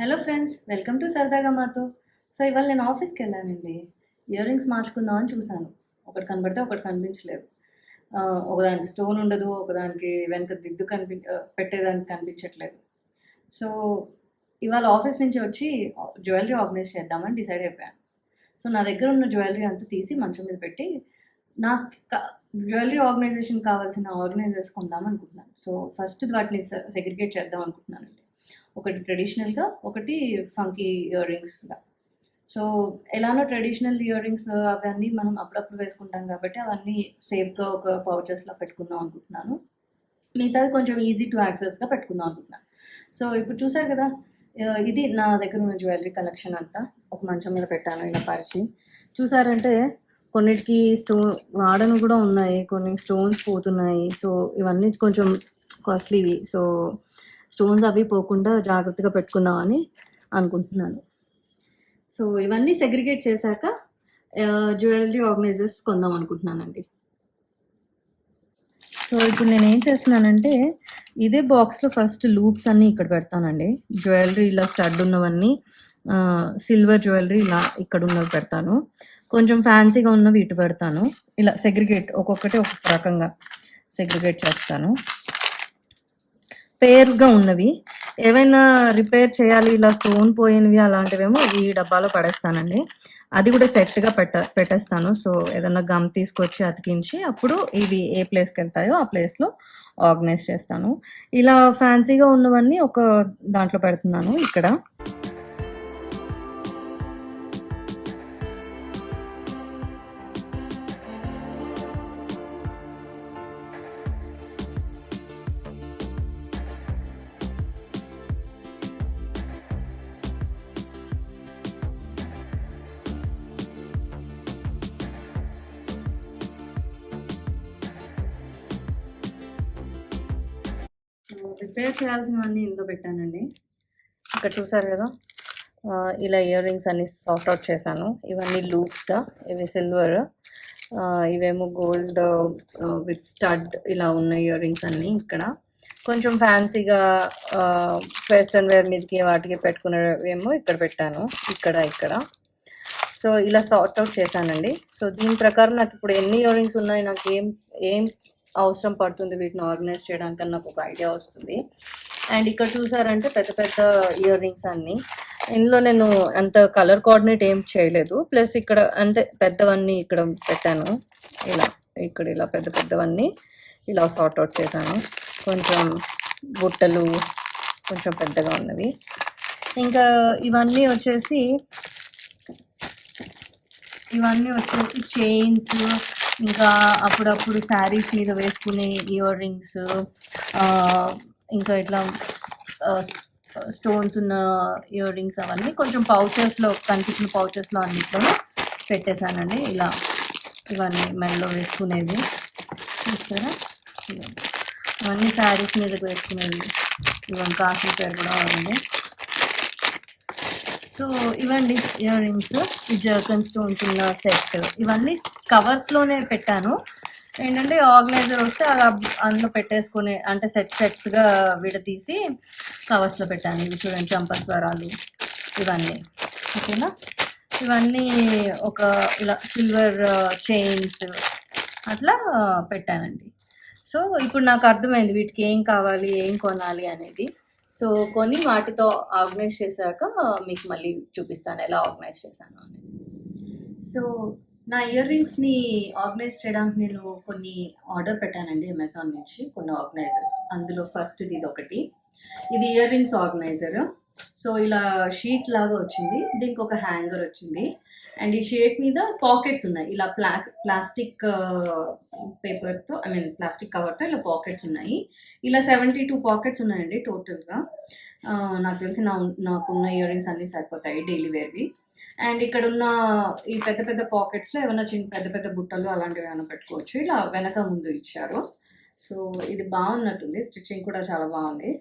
Hello friends, welcome to సరదాగా మాతో. So ఇవాళ నేను ఆఫీస్కి వెళ్ళానండి. ఇయర్ రింగ్స్ మార్చుకుందామని చూశాను. ఒకటి కనబడితే ఒకటి కనిపించలేదు. ఒకదానికి స్టోన్ ఉండదు, ఒకదానికి వెనక దిద్దు పెట్టేదానికి కనిపించట్లేదు. సో ఇవాళ ఆఫీస్ నుంచి వచ్చి జ్యువెలరీ ఆర్గనైజ్ చేద్దామని డిసైడ్ అయిపోయాను. సో నా దగ్గర ఉన్న జ్యువెలరీ అంతా తీసి మంచం మీద పెట్టి నాకు జ్యువెలరీ ఆర్గనైజేషన్ కావాల్సిన ఆర్గనైజర్స్ కొందాం అనుకుంటున్నాను. సో ఫస్ట్ వాటిని సెగ్రిగేట్ చేద్దాం అనుకుంటున్నానండి. ఒకటి ట్రెడిషనల్గా, ఒకటి ఫంకీ ఇయర్ రింగ్స్గా. సో ఎలానో ట్రెడిషనల్ ఇయర్ రింగ్స్ అవన్నీ మనం అప్పుడప్పుడు వేసుకుంటాం కాబట్టి అవన్నీ సేఫ్గా ఒక పౌచెస్లో పెట్టుకుందాం అనుకుంటున్నాను. మిగతాది కొంచెం ఈజీ టు యాక్సెస్గా పెట్టుకుందాం అనుకుంటున్నాను. సో ఇప్పుడు చూసారు కదా, ఇది నా దగ్గర ఉన్న జ్యువెలరీ కలెక్షన్ అంతా ఒక మంచం మీద పెట్టాను ఇలా పరిచి. చూసారంటే కొన్నిటికి వాడను కూడా ఉన్నాయి, కొన్ని స్టోన్స్ పోతున్నాయి. సో ఇవన్నీ కొంచెం కాస్ట్లీవి. సో స్టోన్స్ అవి పోకుండా జాగ్రత్తగా పెట్టుకుందామని అనుకుంటున్నాను. సో ఇవన్నీ సెగ్రిగేట్ చేశాక జ్యువెలరీ ఆర్గనైజర్స్ కొందాం అనుకుంటున్నానండి. సో ఇప్పుడు నేను ఏం చేస్తున్నానంటే ఇదే బాక్స్లో ఫస్ట్ లూప్స్ అన్నీ ఇక్కడ పెడతానండి. జ్యువెలరీ ఇలా స్టడ్ ఉన్నవన్నీ, సిల్వర్ జ్యువెలరీ ఇలా ఇక్కడ ఉన్నవి పెడతాను. కొంచెం ఫ్యాన్సీగా ఉన్నవి ఇటు పెడతాను. ఇలా సెగ్రిగేట్ ఒక్కొక్కటి ఒక్కొక్క రకంగా సెగ్రిగేట్ చేస్తాను. పేర్స్గా ఉన్నవి ఏవైనా రిపేర్ చేయాలి, ఇలా స్టోన్ పోయినవి అలాంటివేమో ఈ డబ్బాలో పడేస్తానండి. అది కూడా సెట్గా పెట్టేస్తాను. సో ఏదైనా గమ్ తీసుకొచ్చి అతికించి అప్పుడు ఇవి ఏ ప్లేస్కి వెళ్తాయో ఆ ప్లేస్లో ఆర్గనైజ్ చేస్తాను. ఇలా ఫ్యాన్సీగా ఉన్నవన్నీ ఒక దాంట్లో పెడుతున్నాను ఇక్కడ. రిపేర్ చేయాల్సినవన్నీ ఇందులో పెట్టానండి. ఇక్కడ చూసారు కదా, ఇలా ఇయర్ రింగ్స్ అన్ని సార్ట్ అవుట్ చేశాను. ఇవన్నీ లూప్స్గా, ఇవి సిల్వర్, ఇవేమో గోల్డ్ విత్ స్టడ్ ఇలా ఉన్న ఇయర్ రింగ్స్ అన్నీ ఇక్కడ. కొంచెం ఫ్యాన్సీగా వెస్ట్రన్ వేర్ మీదకి వాటికి పెట్టుకునేవేమో ఇక్కడ పెట్టాను, ఇక్కడ. సో ఇలా సార్ట్ అవుట్ చేశానండి. సో దీని ప్రకారం నాకు ఇప్పుడు ఎన్ని ఇయర్ రింగ్స్ ఉన్నాయి, నాకు ఏం అవసరం పడుతుంది వీటిని ఆర్గనైజ్ చేయడానికి నాకు ఒక ఐడియా వస్తుంది. అండ్ ఇక్కడ చూసారంటే పెద్ద పెద్ద ఇయర్ రింగ్స్ అన్నీ. ఇందులో నేను అంత కలర్ కోఆర్డినేట్ ఏం చేయలేదు. ప్లస్ ఇక్కడ అంటే పెద్దవన్నీ ఇక్కడ పెట్టాను. ఇక్కడ ఇలా పెద్దవన్నీ ఇలా సార్ట్ అవుట్ చేశాను. కొంచెం బుట్టలు కొంచెం పెద్దగా ఉన్నవి. ఇంకా ఇవన్నీ వచ్చేసి చైన్స్, ఇంకా అప్పుడప్పుడు శారీస్ మీద వేసుకునే ఇయర్ రింగ్స్, ఇంకా ఇట్లా స్టోన్స్ ఉన్న ఇయర్ రింగ్స్ అవన్నీ కొంచెం పౌచెస్లో, కనిపించిన పౌచెస్లో అన్నిట్లో పెట్టేశానండి. ఇవన్నీ మెడలో వేసుకునేవి చూస్తారా, ఇవన్నీ శారీస్ మీదకి వేసుకునేవి. ఇవన్నీ కాఫీ పేరు కూడా ఉంది. సో ఇవండి ఇయర్ రింగ్స్, ఈ జర్కన్ స్టోన్స్ ఉన్న సెట్. ఇవన్నీ కవర్స్లోనే పెట్టాను. ఏంటంటే ఆర్గనైజర్ వస్తే అందులో పెట్టేసుకునే, అంటే సెట్స్గా విడతీసి కవర్స్లో పెట్టాను. ఇవి చూడండి, చంపస్వరాలు ఇవన్నీ. ఓకేనా, ఇవన్నీ ఒక ఇలా సిల్వర్ చైన్స్ అట్లా పెట్టానండి. సో ఇప్పుడు నాకు అర్థమైంది వీటికి ఏం కావాలి, ఏం కొనాలి అనేది. సో కొని వాటితో ఆర్గనైజ్ చేశాక మీకు మళ్ళీ చూపిస్తాను ఎలా ఆర్గనైజ్ చేశాను అనేది. సో నా ఇయర్ రింగ్స్ని ఆర్గనైజ్ చేయడానికి నేను కొన్ని ఆర్డర్ పెట్టానండి అమెజాన్ నుంచి, కొన్ని ఆర్గనైజర్స్. అందులో ఫస్ట్ ఇది ఒకటి, ఇది ఇయర్ రింగ్స్ ఆర్గనైజర్. సో ఇలా షీట్ లాగా వచ్చింది, దీనికి ఒక హ్యాంగర్ వచ్చింది. అండ్ ఈ షీట్ మీద పాకెట్స్ ఉన్నాయి. ఇలా ప్లాస్టిక్ పేపర్తో, ప్లాస్టిక్ కవర్తో ఇలా పాకెట్స్ ఉన్నాయి. ఇలా 72 పాకెట్స్ ఉన్నాయండి టోటల్గా. నాకు తెలిసి నాకున్న ఇయర్ రింగ్స్ అన్నీ సరిపోతాయి డైలీ వేర్వి. అండ్ ఇక్కడ ఉన్న ఈ పెద్ద పాకెట్స్లో ఏమైనా పెద్ద పెద్ద బుట్టలు అలాంటివి ఏమైనా పెట్టుకోవచ్చు. ఇలా వెనక ముందు ఇచ్చారు. సో ఇది బాగున్నట్టుంది, స్టిచ్చింగ్ కూడా చాలా బాగుంది.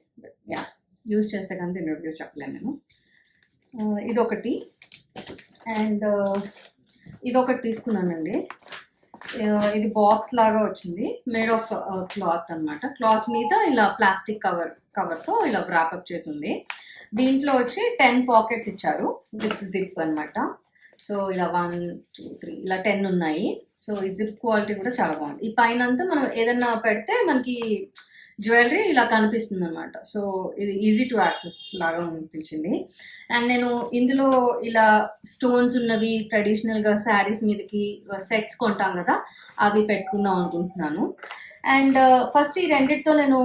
యూజ్ చేస్తే కానీ దీని రివ్యూ చెప్పలేను నేను. ఇదొకటి. అండ్ ఇదొకటి తీసుకున్నానండి. ఇది బాక్స్ లాగా వచ్చింది, మేడ్ ఆఫ్ క్లాత్ అన్నమాట. క్లాత్ మీద ఇలా ప్లాస్టిక్ కవర్తో ఇలా వ్రాపప్ చేసి ఉంది. దీంట్లో వచ్చి 10 పాకెట్స్ ఇచ్చారు విత్ జిప్ అన్నమాట. సో ఇలా 1 2 3 ఇలా 10 ఉన్నాయి. సో ఈ జిప్ క్వాలిటీ కూడా చాలా బాగుంది. ఈ పైన అంతా మనం ఏదన్నా పెడితే మనకి జ్యువెలరీ ఇలా కనిపిస్తుంది అనమాట. సో ఇది ఈజీ టు యాక్సెస్ లాగా అనిపించింది. అండ్ నేను ఇందులో ఇలా స్టోన్స్ ఉన్నవి ట్రెడిషనల్గా శారీస్ మీదకి సెట్స్ కొంటాం కదా, అవి పెట్టుకుందాం అనుకుంటున్నాను. అండ్ ఫస్ట్ ఈ రెండిటితో నేను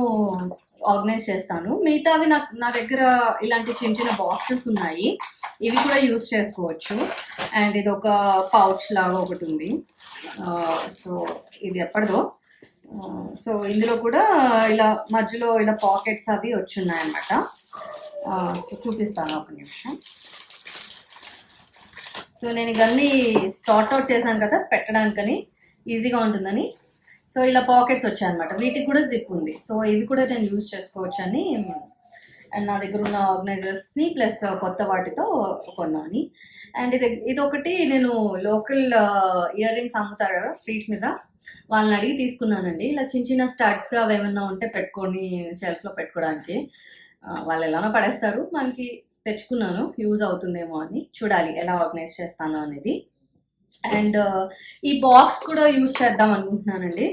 ఆర్గనైజ్ చేస్తాను. మిగతావి నా దగ్గర ఇలాంటి చిన్న చిన్న బాక్సెస్ ఉన్నాయి, ఇవి కూడా యూస్ చేసుకోవచ్చు. అండ్ ఇది ఒక పౌచ్ లాగా ఒకటి ఉంది. సో ఇది ఎప్పటిదో. సో ఇందులో కూడా ఇలా మధ్యలో ఇలా పాకెట్స్ అవి వచ్చున్నాయి అన్నమాట. సో చూపిస్తాను ఒక నిమిషం. సో నేను ఇవన్నీ సార్ట్ అవుట్ చేశాను కదా పెట్టడానికని, ఈజీగా ఉంటుందని. సో ఇలా పాకెట్స్ వచ్చాయన్నమాట. వీటికి కూడా జిప్ ఉంది. సో ఇవి కూడా నేను యూజ్ చేసుకోవచ్చు అని, అండ్ నా దగ్గర ఉన్న ఆర్గనైజర్స్ని ప్లస్ కొత్త వాటితో కొన్నాను. అండ్ ఇది ఒకటి నేను లోకల్ ఇయర్ రింగ్స్ అమ్ముతారు కదా స్ట్రీట్ మీద, వాళ్ళని అడిగి తీసుకున్నానండి. ఇలా చిన్న చిన్న స్టడ్స్ అవి ఏమన్నా ఉంటే పెట్టుకొని షెల్ఫ్లో పెట్టుకోవడానికి. వాళ్ళు ఎలానో పడేస్తారు, మనకి తెచ్చుకున్నాను, యూజ్ అవుతుందేమో అని. చూడాలి ఎలా ఆర్గనైజ్ చేస్తాను అనేది. అండ్ ఈ బాక్స్ కూడా యూజ్ చేద్దాం అనుకుంటున్నానండి.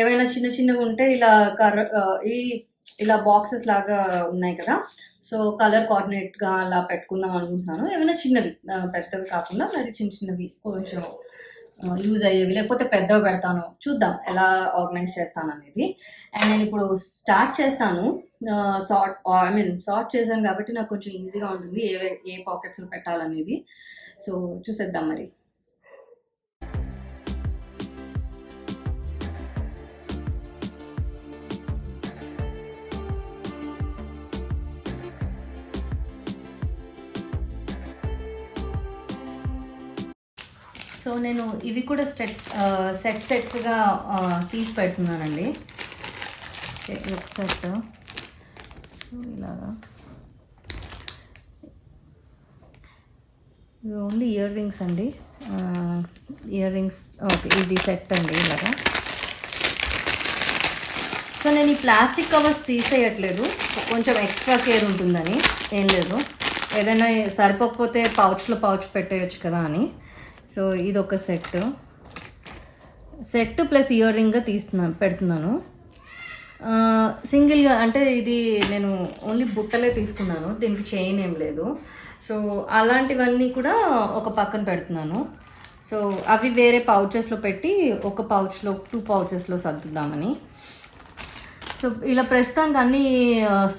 ఏమైనా చిన్న చిన్నవి ఉంటే ఇలా ఇలా బాక్సెస్ లాగా ఉన్నాయి కదా, సో కలర్ కోఆర్డినేట్గా అలా పెట్టుకుందాం అనుకుంటున్నాను. ఏమైనా చిన్నవి, పెద్దవి కాకుండా మరి చిన్న చిన్నవి కొంచెం యూజ్ అయ్యేవి, లేకపోతే పెద్దవి పెడతాను. చూద్దాం ఎలా ఆర్గనైజ్ చేస్తాను అనేది. అండ్ నేను ఇప్పుడు స్టార్ట్ చేస్తాను. సార్ట్ చేశాను కాబట్టి నాకు కొంచెం ఈజీగా ఉంటుంది ఏ పాకెట్స్ పెట్టాలనేది. సో చూసేద్దాం మరి. సో నేను ఇవి కూడా సెట్స్గా తీసి పెడుతున్నానండి. ఒక సెట్. సో ఇలాగా ఇవి ఓన్లీ ఇయర్ రింగ్స్ అండి. ఇయర్ రింగ్స్ ఓకే, ఇది సెట్ అండి ఇలాగా. సో నేను ఈ ప్లాస్టిక్ కవర్స్ తీసేయట్లేదు, కొంచెం ఎక్స్ట్రా కేర్ ఉంటుందని. ఏం లేదు, ఏదైనా సరిపోకపోతే పౌచ్ పెట్టేయచ్చు కదా అని. సో ఇది ఒక సెట్ ప్లస్ ఇయర్ రింగ్గా పెడుతున్నాను. సింగిల్గా అంటే ఇది నేను ఓన్లీ బుట్టలే తీసుకున్నాను, దీనికి చైన్ ఏం లేదు. సో అలాంటివన్నీ కూడా ఒక పక్కన పెడుతున్నాను. సో అవి వేరే పౌచెస్లో పెట్టి ఒక పౌచ్లో 2 పౌచెస్లో సర్దుద్దామని. సో ఇలా ప్రస్తుతానికి అన్నీ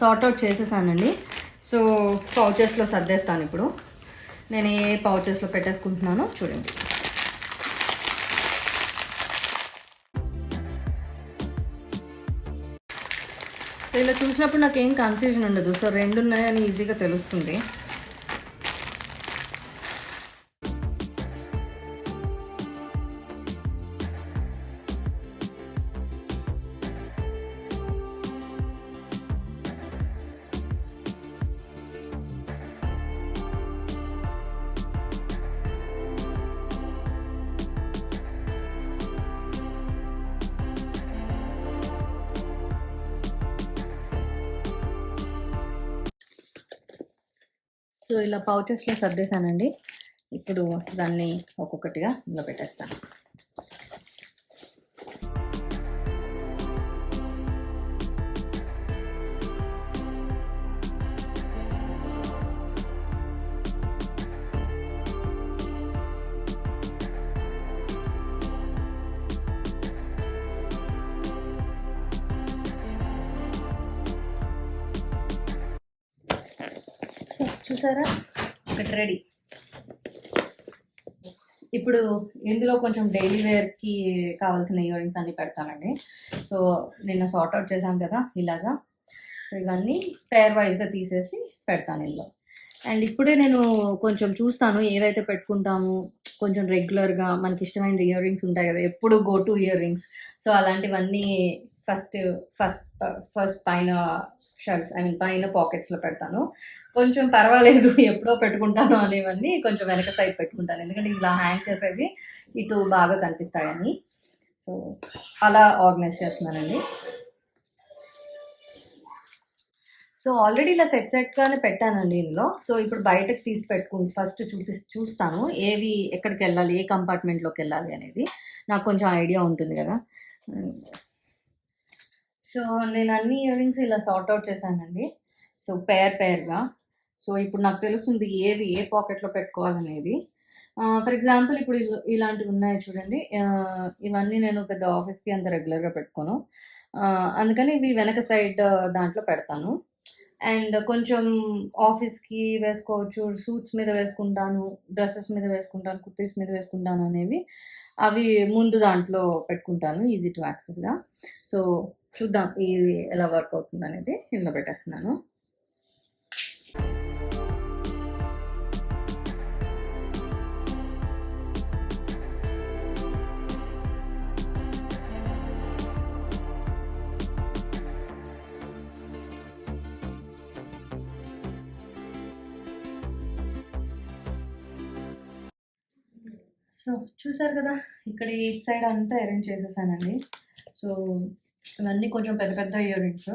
సార్ట్అవుట్ చేసేసానండి. సో పౌచెస్లో సర్దేస్తాను ఇప్పుడు. నేను ఏ పౌచెస్లో పెట్టేసుకుంటున్నానో చూడండి. సో ఇలా చూసినప్పుడు నాకు ఏం కన్ఫ్యూజన్ ఉండదు. సో 2 ఉన్నాయని ఈజీగా తెలుస్తుంది. సో ఇలా పౌచెస్లో సర్దేశానండి. ఇప్పుడు దాన్ని ఒక్కొక్కటిగా ఇందులో పెట్టేస్తాను. సో చూసారా, ఒకటి రెడీ. ఇప్పుడు ఇందులో కొంచెం డైలీ వేర్కి కావాల్సిన ఇయర్ రింగ్స్ అన్నీ పెడతానండి. సో నిన్న సార్ట్అవుట్ చేశాను కదా ఇలాగా. సో ఇవన్నీ పేర్ వైజ్గా తీసేసి పెడతాను ఇందులో. అండ్ ఇప్పుడే నేను కొంచెం చూస్తాను ఏవైతే పెట్టుకుంటాము కొంచెం రెగ్యులర్గా మనకి ఇష్టమైన ఇయర్ రింగ్స్ ఉంటాయి కదా, ఎప్పుడు go to ear rings. So అలాంటివన్నీ ఫస్ట్ పైన షెల్ఫ్ పైన పాకెట్స్లో పెడతాను. కొంచెం పర్వాలేదు ఎప్పుడో పెట్టుకుంటాను అనేవన్నీ కొంచెం వెనక సైడ్ పెట్టుకుంటాను, ఎందుకంటే ఇలా హ్యాంగ్ చేసేవి ఇటు బాగా కనిపిస్తాయని. సో అలా ఆర్గనైజ్ చేస్తున్నానండి. సో ఆల్రెడీ ఇలా సెట్‌గానే పెట్టానండి ఇందులో. సో ఇప్పుడు బయటకి తీసి ఫస్ట్ చూస్తాను. ఏవి ఎక్కడికెళ్ళాలి, ఏ కంపార్ట్మెంట్‌లోకెళ్ళాలి అనేది. నాకు కొంచెం ఐడియా ఉంటుంది గదా! సో నేను అన్ని ఇయర్ రింగ్స్ ఇలా సార్ట్ అవుట్ చేశానండి. సో పెయిర్‌గా. సో ఇప్పుడు నాకు తెలుస్తుంది ఏవి ఏ పాకెట్‌లో పెట్టుకోవాలనేది. ఫర్ ఎగ్జాంపుల్ ఇప్పుడు ఇలాంటివి ఉన్నాయి చూడండి. ఇవన్నీ నేను పెద్ద ఆఫీస్‌కి అంత రెగ్యులర్‌గా పెట్టుకోను. అందుకని ఇవి వెనక సైడ్ దాంట్లో పెడతాను. అండ్ కొంచెం ఆఫీస్‌కి వేసుకోవచ్చు, సూట్స్ మీద వేసుకుంటాను, డ్రెసెస్ మీద వేసుకుంటాను, కుర్తీస్ మీద వేసుకుంటాను అనేవి అవి ముందు దాంట్లో పెట్టుకుంటాను ఈజీ టు యాక్సెస్‌గా. సో చూద్దాం ఇది ఎలా వర్క్ అవుతుందనేది ఇందులో పెట్టేస్తున్నాను. సో చూసారు కదా! ఇక్కడ ఇటు సైడ్ అంతా అరేంజ్ చేసేసానండి. సో ఇవన్నీ కొంచెం పెద్ద పెద్ద ఇయర్ రింగ్స్.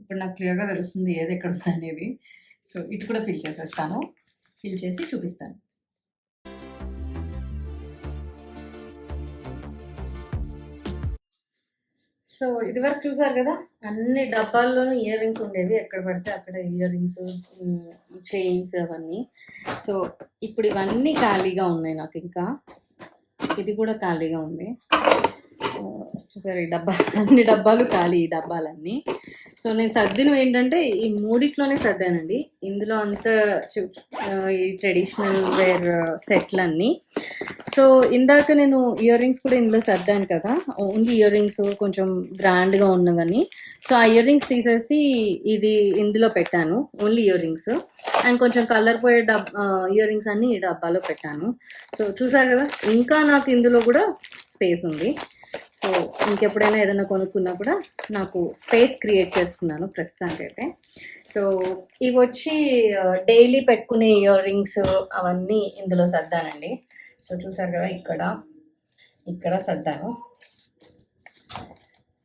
ఇప్పుడు నాకు క్లియర్‌గా తెలుస్తుంది ఏది ఎక్కడ ఉందనేది. సో ఇటు కూడా ఫిల్ చేసేస్తాను. ఫిల్ చేసి చూపిస్తాను. సో ఇదివరకు చూసారు కదా! అన్ని డబ్బాల్లోనూ ఇయర్ రింగ్స్ ఉండేవి. ఎక్కడ పడితే అక్కడ ఇయర్ రింగ్స్, చైన్స్ అవన్నీ. సో ఇప్పుడు ఇవన్నీ ఖాళీగా ఉన్నాయి నాకు ఇంకా. ఇది కూడా ఖాళీగా ఉంది. చూసారు ఈ డబ్బా అన్ని డబ్బాలు ఖాళీ ఈ డబ్బాలన్నీ. సో నేను సర్దినవి ఏంటంటే ఈ మూడిట్లోనే సర్దానండి. ఇందులో అంతా ఈ ట్రెడిషనల్ వేర్ సెట్లన్నీ. సో ఇందాక నేను ఇయర్ రింగ్స్ కూడా ఇందులో సర్దాను కదా, ఓన్లీ ఇయర్ రింగ్స్ కొంచెం గ్రాండ్గా ఉన్నవని. సో ఆ ఇయర్ రింగ్స్ తీసేసి ఇది ఇందులో పెట్టాను, ఓన్లీ ఇయర్ రింగ్స్. అండ్ కొంచెం కలర్ పోయే ఇయర్ రింగ్స్ అన్ని ఈ డబ్బాలో పెట్టాను. సో చూసారు కదా, ఇంకా నాకు ఇందులో కూడా స్పేస్ ఉంది. సో ఇంకెప్పుడైనా ఏదైనా కొనుక్కున్నా కూడా నాకు స్పేస్ క్రియేట్ చేసుకున్నాను ప్రస్తుతానికైతే. సో ఇవి వచ్చి డైలీ పెట్టుకునే ఇయర్ రింగ్స్ అవన్నీ ఇందులో సర్దానండి. సో చూసారు కదా, ఇక్కడ సర్దాను.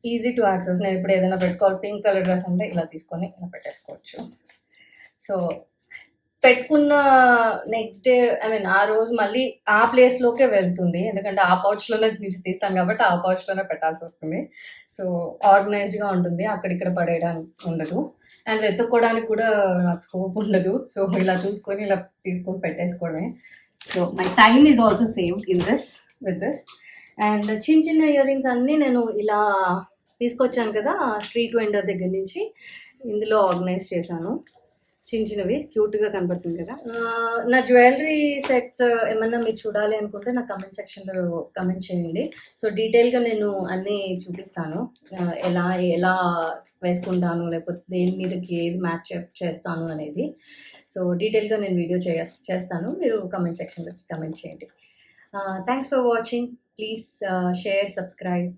Easy to access. నేను ఇప్పుడు ఏదైనా పెట్టుకోవాలి, పింక్ కలర్ డ్రెస్ అంటే ఇలా తీసుకొని ఇలా పెట్టేసుకోవచ్చు. సో పెట్టుకున్న నెక్స్ట్ డే ఆ రోజు మళ్ళీ ఆ ప్లేస్లోకే వెళ్తుంది, ఎందుకంటే ఆ పౌచ్లోనే నుంచి తీస్తాను కాబట్టి ఆ పౌచ్లోనే పెట్టాల్సి వస్తుంది. సో ఆర్గనైజ్డ్గా ఉంటుంది, అక్కడిక్కడ పడేయడానికి ఉండదు. అండ్ వెతుక్కోవడానికి కూడా నాకు స్కోప్ ఉండదు. సో ఇలా చూసుకొని ఇలా తీసుకొని పెట్టేసుకోవడమే. So my time is also saved with this. And చిన్న ఇయర్ రింగ్స్ అన్నీ నేను ఇలా తీసుకొచ్చాను కదా స్ట్రీట్ వెండర్ దగ్గర నుంచి, ఇందులో ఆర్గనైజ్ చేశాను. చిన్నవి క్యూట్గా కనబడుతుంది కదా. నా జ్యువెలరీ సెట్స్ ఏమన్నా మీరు చూడాలి అనుకుంటే నా కమెంట్ సెక్షన్లో కమెంట్ చేయండి. సో డీటెయిల్గా నేను అన్నీ చూపిస్తాను, ఎలా ఎలా వేసుకుంటాను, లేకపోతే దేని మీదకి ఏది మ్యాచ్ చేస్తాను అనేది. సో డీటెయిల్గా నేను వీడియో చేస్తాను, మీరు కమెంట్ సెక్షన్లో కమెంట్ చేయండి. Thanks for watching. Please share, subscribe.